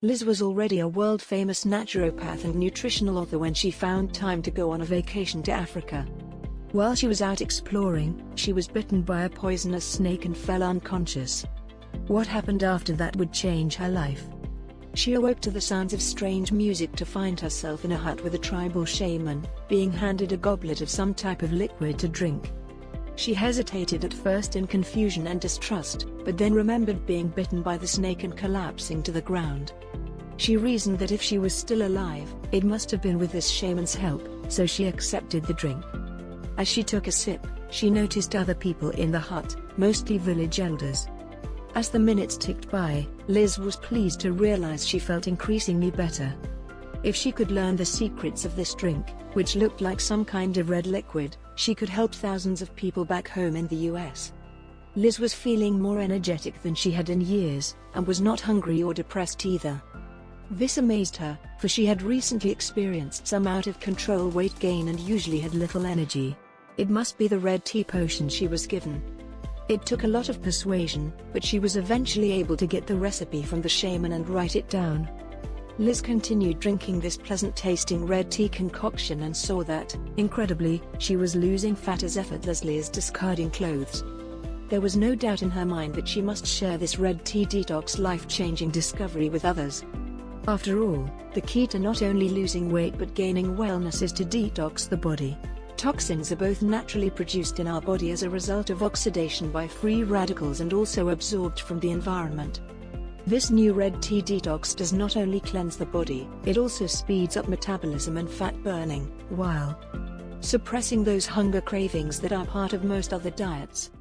Liz was already a world-famous naturopath and nutritional author when she found time to go on a vacation to Africa. While she was out exploring, she was bitten by a poisonous snake and fell unconscious. What happened after that would change her life. She awoke to the sounds of strange music to find herself in a hut with a tribal shaman, being handed a goblet of some type of liquid to drink. She hesitated at first in confusion and distrust, but then remembered being bitten by the snake and collapsing to the ground. She reasoned that if she was still alive, it must have been with this shaman's help, so she accepted the drink. As she took a sip, she noticed other people in the hut, mostly village elders. As the minutes ticked by, Liz was pleased to realize she felt increasingly better. If she could learn the secrets of this drink, which looked like some kind of red liquid, she could help thousands of people back home in the US. Liz was feeling more energetic than she had in years, and was not hungry or depressed either. This amazed her, for she had recently experienced some out-of-control weight gain and usually had little energy. It must be the red tea potion she was given. It took a lot of persuasion, but she was eventually able to get the recipe from the shaman and write it down. Liz continued drinking this pleasant-tasting red tea concoction and saw that, incredibly, she was losing fat as effortlessly as discarding clothes. There was no doubt in her mind that she must share this red tea detox life-changing discovery with others. After all, the key to not only losing weight but gaining wellness is to detox the body. Toxins are both naturally produced in our body as a result of oxidation by free radicals and also absorbed from the environment. This new red tea detox does not only cleanse the body, it also speeds up metabolism and fat burning, while suppressing those hunger cravings that are part of most other diets.